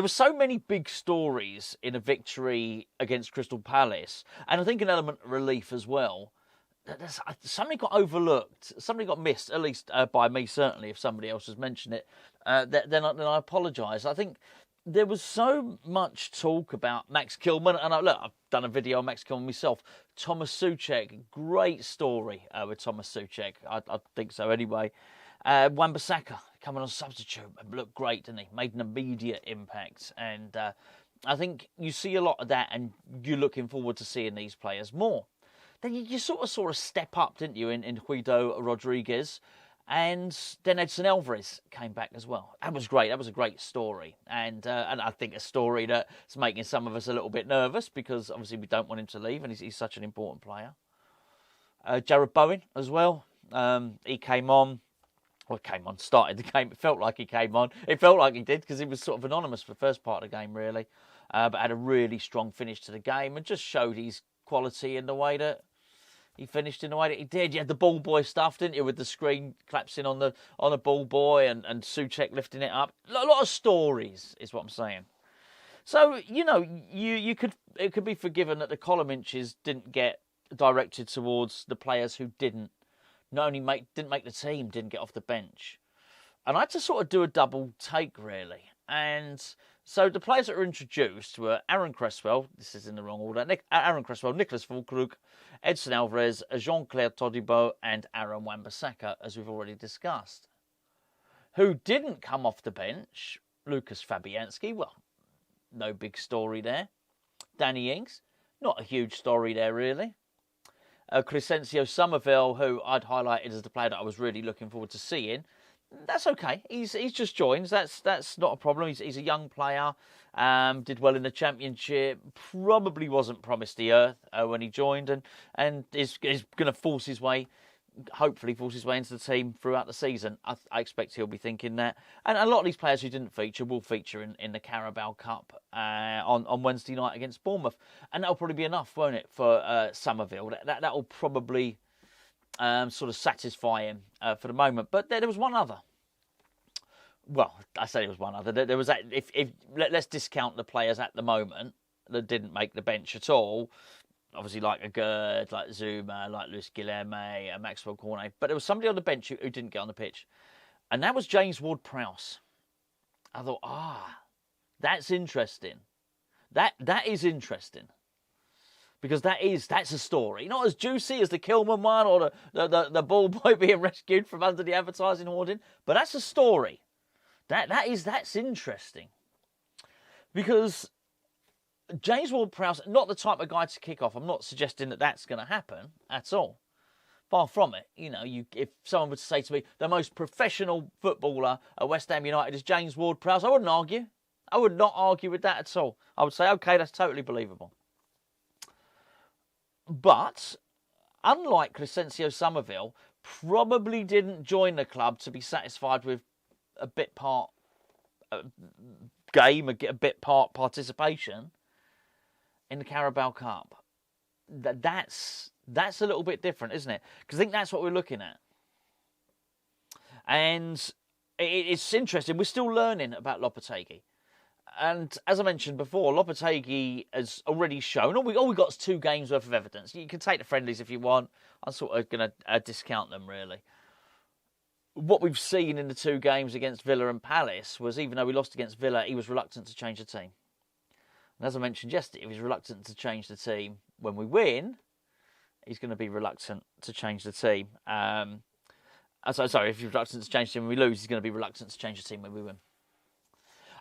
there were so many big stories in a victory against Crystal Palace, and I think an element of relief as well. Something got overlooked, something got missed, at least by me certainly. If somebody else has mentioned it, then I apologise. I think there was so much talk about Max Kilman, and I've done a video on Max Kilman myself. Tomas Soucek, great story with Tomas Soucek. I think so anyway. Wan-Bissaka coming on substitute looked great, didn't he? Made an immediate impact, and I think you see a lot of that, and you're looking forward to seeing these players more. Then you sort of saw a step up, didn't you, in Guido Rodríguez, and then Edson Álvarez came back as well. That was great. That was a great story, and I think a story that's making some of us a little bit nervous because obviously we don't want him to leave, and he's such an important player. Jared Bowen as well. He came on. Well, started the game. It felt like he came on. It felt like he did because he was sort of anonymous for the first part of the game, really. But had a really strong finish to the game and just showed his quality in the way that he finished in the way that he did. You had the ball boy stuff, didn't you, with the screen collapsing on a ball boy and Soucek lifting it up. A lot of stories is what I'm saying. So, it could be forgiven that the column inches didn't get directed towards the players who didn't make the team, didn't get off the bench. And I had to sort of do a double take, really. And so the players that were introduced were Aaron Cresswell, this is in the wrong order, Aaron Cresswell, Nicolas Füllkrug, Edson Álvarez, Jean-Claire Todibo, and Aaron Wan-Bissaka, as we've already discussed. Who didn't come off the bench? Lucas Fabianski, well, no big story there. Danny Ings, not a huge story there, really. Crescencio Somerville, who I'd highlighted as the player that I was really looking forward to seeing. That's okay. He's just joined. That's not a problem. He's a young player. Did well in the Championship. Probably wasn't promised the earth when he joined, and is going to hopefully force his way into the team throughout the season. I expect he'll be thinking that. And a lot of these players who didn't feature will feature in the Carabao Cup on Wednesday night against Bournemouth. And that'll probably be enough, won't it, for Somerville? That'll probably sort of satisfy him for the moment. But there was one other. Well, I say there was one other. There was that. Let's discount the players at the moment that didn't make the bench at all. Obviously, like a Gerd, like Zuma, like Luis Guilherme, Maxwell Cornet. But there was somebody on the bench who didn't get on the pitch. And that was James Ward-Prowse. I thought, that's interesting. That is interesting. Because that's a story. Not as juicy as the Kilman one or the ball boy being rescued from under the advertising hoarding. But that's a story. That's interesting. Because James Ward-Prowse, not the type of guy to kick off. I'm not suggesting that that's going to happen at all. Far from it. If someone were to say to me, the most professional footballer at West Ham United is James Ward-Prowse, I wouldn't argue. I would not argue with that at all. I would say, okay, that's totally believable. But, unlike Crescencio Somerville, probably didn't join the club to be satisfied with a bit part game, a bit part participation in the Carabao Cup. That's a little bit different, isn't it? Because I think that's what we're looking at. And it's interesting. We're still learning about Lopetegui. And as I mentioned before, Lopetegui has already shown, all we got is 2 games worth of evidence. You can take the friendlies if you want. I'm sort of going to discount them, really. What we've seen in the 2 games against Villa and Palace was, even though we lost against Villa, he was reluctant to change the team. And as I mentioned yesterday, if he's reluctant to change the team when we win, he's going to be reluctant to change the team. If he's reluctant to change the team when we lose, he's going to be reluctant to change the team when we win.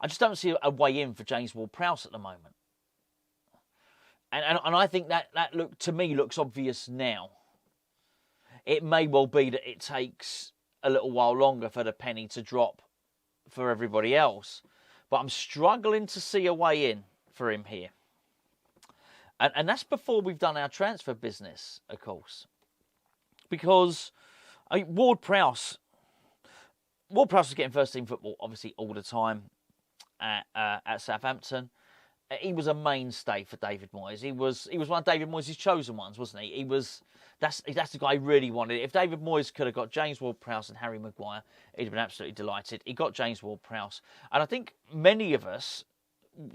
I just don't see a way in for James Ward-Prowse at the moment. And I think that looks obvious now. It may well be that it takes a little while longer for the penny to drop for everybody else. But I'm struggling to see a way in for him here. And that's before we've done our transfer business, of course. Because Ward-Prowse was getting first team football, obviously, all the time at Southampton. He was a mainstay for David Moyes. He was one of David Moyes' chosen ones, wasn't he? That's the guy he really wanted. If David Moyes could have got James Ward-Prowse and Harry Maguire, he'd have been absolutely delighted. He got James Ward-Prowse. And I think many of us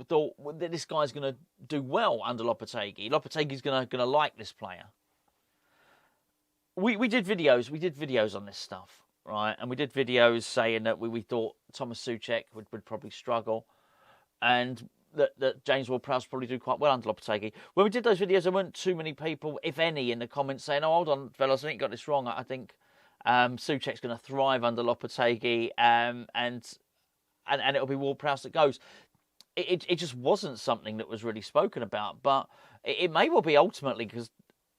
thought that this guy's going to do well under Lopetegui. Lopetegui's going to like this player. We did videos on this stuff, right? And we did videos saying that we thought Tomas Soucek would probably struggle, and that James Ward-Prowse probably do quite well under Lopetegui. When we did those videos, there weren't too many people, if any, in the comments saying, "Oh, hold on, fellas, I think you got this wrong. I think Soucek's going to thrive under Lopetegui, and it'll be Ward-Prowse that goes." It just wasn't something that was really spoken about, but it may well be ultimately because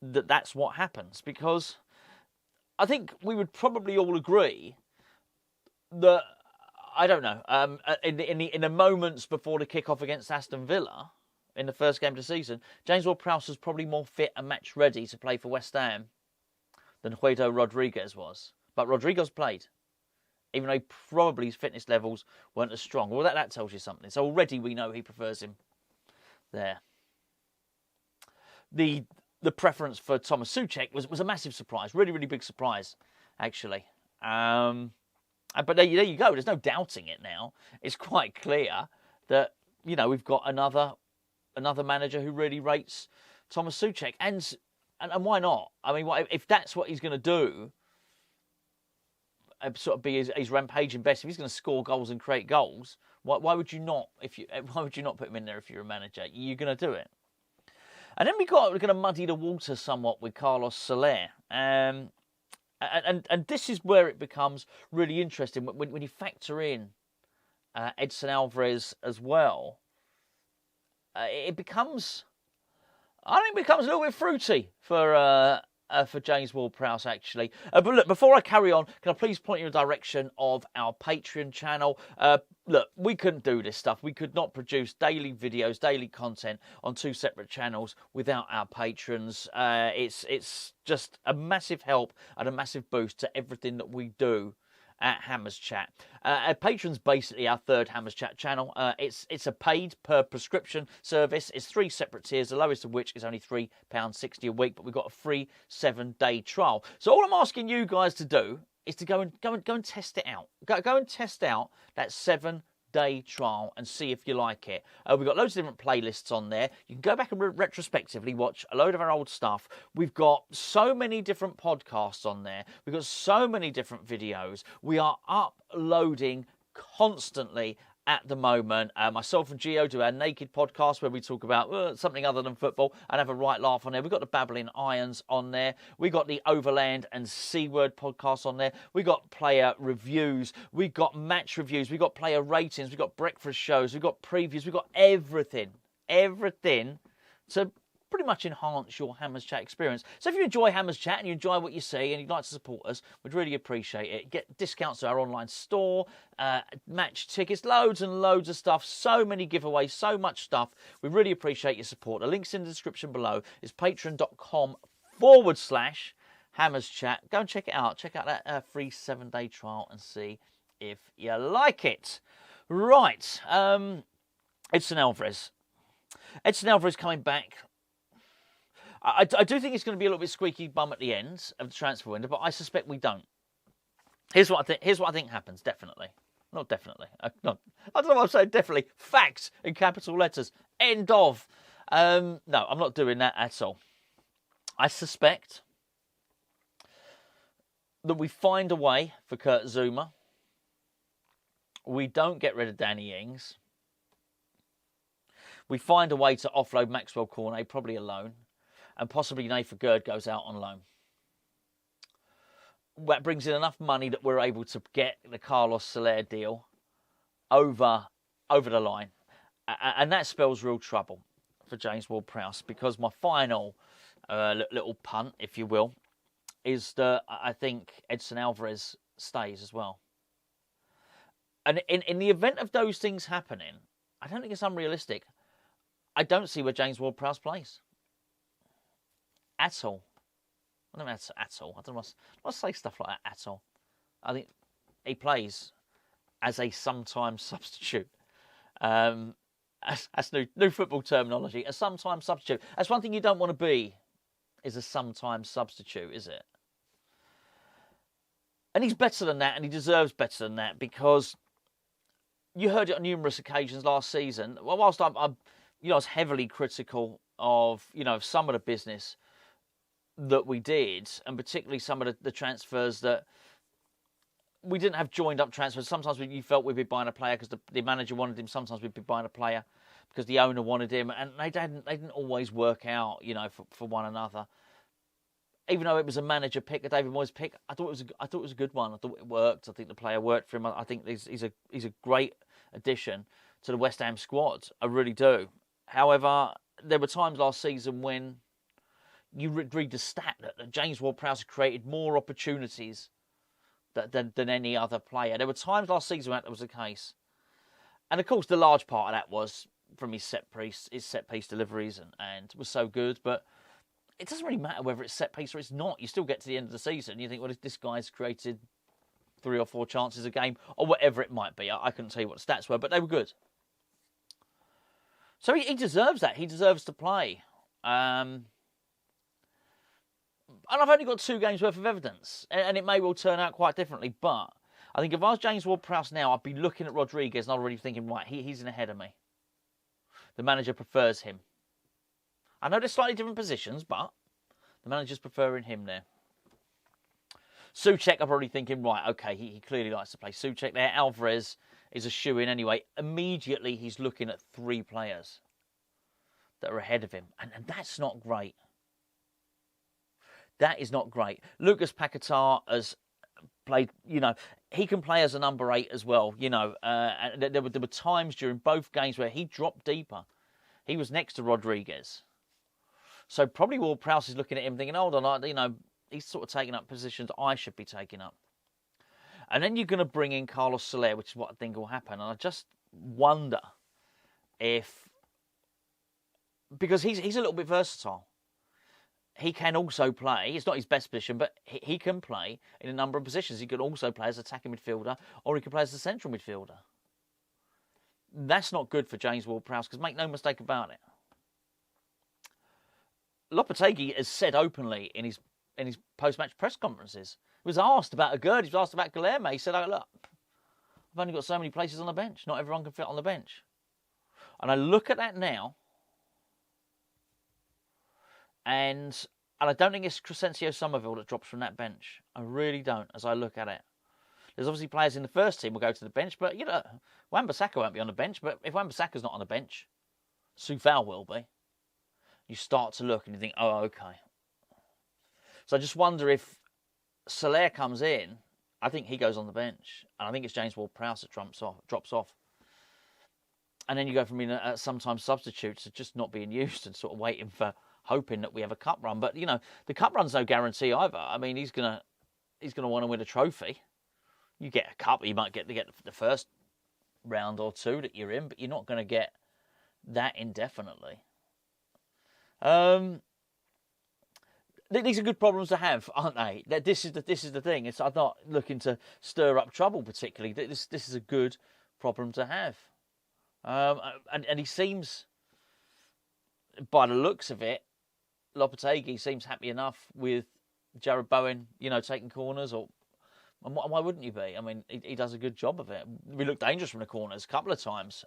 that's what happens. Because I think we would probably all agree that, I don't know, in the moments before the kick-off against Aston Villa in the first game of the season, James Ward-Prowse was probably more fit and match ready to play for West Ham than Guido Rodríguez was. But Rodríguez played, even though probably his fitness levels weren't as strong. Well, that tells you something. So already we know he prefers him there. The preference for Tomas Soucek was a massive surprise, really, really big surprise, actually. But there you go. There's no doubting it now. It's quite clear that, you know, we've got another manager who really rates Tomas Soucek, and why not? I mean, if that's what he's going to do, sort of be his rampaging best. If he's going to score goals and create goals, why would you not? Why would you not put him in there if you're a manager? You're going to do it. And then we're going to muddy the water somewhat with Carlos Soler. And this is where it becomes really interesting when you factor in Edson Álvarez as well. It becomes a little bit fruity for James Ward-Prowse, actually. But look, before I carry on, can I please point you in the direction of our Patreon channel? Look, we couldn't do this stuff. We could not produce daily videos, daily content on two separate channels without our patrons. It's just a massive help and a massive boost to everything that we do at Hammers Chat. Patreon's basically our third Hammers Chat channel. It's a paid per prescription service. It's 3 separate tiers, the lowest of which is only £3.60 a week, but we've got a free 7-day trial. So all I'm asking you guys to do is to go and test it out. Go and test out that 7-day trial and see if you like it. We've got loads of different playlists on there. You can go back and retrospectively watch a load of our old stuff. We've got so many different podcasts on there. We've got so many different videos. We are uploading constantly at the moment. Myself and Gio do our Naked podcast where we talk about something other than football and have a right laugh on there. We've got the Babbling Irons on there. We got the Overland and C-Word podcast on there. We got player reviews. We got match reviews. We got player ratings. We got breakfast shows. We got previews. We got everything to pretty much enhance your Hammers Chat experience. So if you enjoy Hammers Chat and you enjoy what you see and you'd like to support us, we'd really appreciate it. Get discounts to our online store, match tickets, loads and loads of stuff, so many giveaways, so much stuff. We really appreciate your support. The link's in the description below. It's patreon.com/Hammers Chat. Go and check it out. Check out that free 7-day trial and see if you like it. Right. Edson Álvarez. Edson Álvarez coming back. I do think it's going to be a little bit squeaky bum at the end of the transfer window, but I suspect we don't. Here's what I think happens. Definitely, not definitely. I don't know what I'm saying. Definitely, facts in capital letters. End of. No, I'm not doing that at all. I suspect that we find a way for Kurt Zouma. We don't get rid of Danny Ings. We find a way to offload Maxwell Cornet, probably alone. And possibly Nathan Gerd goes out on loan. That brings in enough money that we're able to get the Carlos Soler deal over the line. And that spells real trouble for James Ward-Prowse, because my final little punt, if you will, is that I think Edson Álvarez stays as well. And in the event of those things happening, I don't think it's unrealistic. I don't see where James Ward-Prowse plays. At all. I don't know at all. I don't want to say stuff like that at all. I think he plays as a sometimes substitute. That's new football terminology. A sometimes substitute. That's one thing you don't want to be, is a sometimes substitute, is it? And he's better than that, and he deserves better than that, because you heard it on numerous occasions last season. Well, whilst I was heavily critical of, some of the business that we did, and particularly some of the transfers that we didn't have joined up transfers. Sometimes you felt we'd be buying a player because the manager wanted him. Sometimes we'd be buying a player because the owner wanted him, and they didn't always work out, for one another. Even though it was a manager pick, a David Moyes pick, I thought it was a good one. I thought it worked. I think the player worked for him. I think he's a great addition to the West Ham squad. I really do. However, there were times last season when you read the stat that James Ward-Prowse created more opportunities than any other player. There were times last season when that was the case. And of course, the large part of that was from his set piece deliveries and was so good. But it doesn't really matter whether it's set piece or it's not. You still get to the end of the season and you think, well, this guy's created 3 or 4 chances a game or whatever it might be. I couldn't tell you what the stats were, but they were good. So he deserves that. He deserves to play. And I've only got 2 games worth of evidence, and it may well turn out quite differently. But I think if I was James Ward-Prowse now, I'd be looking at Rodríguez and already thinking, right, he's in ahead of me. The manager prefers him. I know they're slightly different positions, but the manager's preferring him there. Soucek, I'm already thinking, right, okay, he clearly likes to play Soucek there. Álvarez is a shoo-in anyway. Immediately, he's looking at 3 players that are ahead of him, and that's not great. That is not great. Lucas Paquetá has played, he can play as a number 8 as well, and there were times during both games where he dropped deeper. He was next to Rodríguez. So probably Ward-Prowse is looking at him thinking, hold on, he's sort of taking up positions I should be taking up. And then you're going to bring in Carlos Soler, which is what I think will happen. And I just wonder if, because he's a little bit versatile. He can also play. It's not his best position, but he can play in a number of positions. He can also play as attacking midfielder, or he can play as a central midfielder. That's not good for James Ward-Prowse, because make no mistake about it. Lopetegui has said openly in his post-match press conferences, he was asked about Agüero, he was asked about Guilherme. He said, look, I've only got so many places on the bench. Not everyone can fit on the bench. And I look at that now, and I don't think it's Crescencio Somerville that drops from that bench. I really don't, as I look at it. There's obviously players in the first team will go to the bench, but, Wan-Bissaka won't be on the bench. But if Wan-Bissaka's not on the bench, Soufal will be. You start to look and you think, oh, okay. So I just wonder if Soler comes in, I think he goes on the bench. And I think it's James Ward-Prowse that drops off. And then you go from being sometimes substitutes to just not being used and sort of hoping that we have a cup run. But, the cup run's no guarantee either. I mean, he's gonna want to win a trophy. You get a cup, you might get the first round or 2 that you're in, but you're not going to get that indefinitely. These are good problems to have, aren't they? This is the thing. I'm not looking to stir up trouble particularly. This is a good problem to have. And he seems, by the looks of it, Lopetegui seems happy enough with Jared Bowen, taking corners. And why wouldn't you be? I mean, he does a good job of it. We looked dangerous from the corners a couple of times.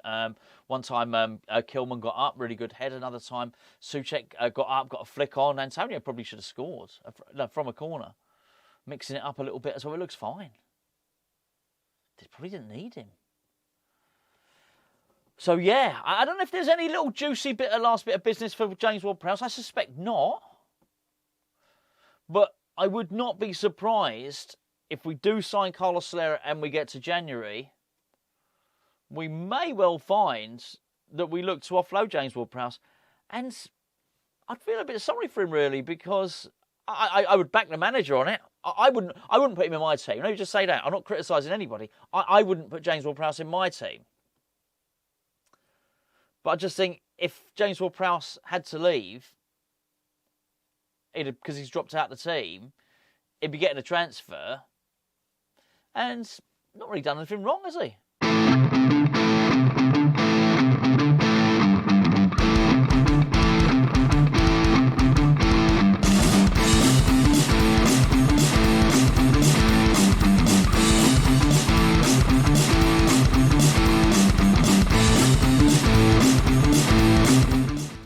One time, Kilman got up, really good head. Another time, Soucek got up, got a flick on. Antonio probably should have scored from a corner. Mixing it up a little bit as well. It looks fine. They probably didn't need him. So, yeah, I don't know if there's any little juicy last bit of business for James Ward-Prowse. I suspect not. But I would not be surprised if we do sign Carlos Soler and we get to January, we may well find that we look to offload James Ward-Prowse. And I'd feel a bit sorry for him, really, because I would back the manager on it. I wouldn't put him in my team. Let me just say that. I'm not criticising anybody. I wouldn't put James Ward-Prowse in my team. But I just think if James Ward-Prowse had to leave, because he's dropped out of the team, he'd be getting a transfer. And not really done anything wrong, has he?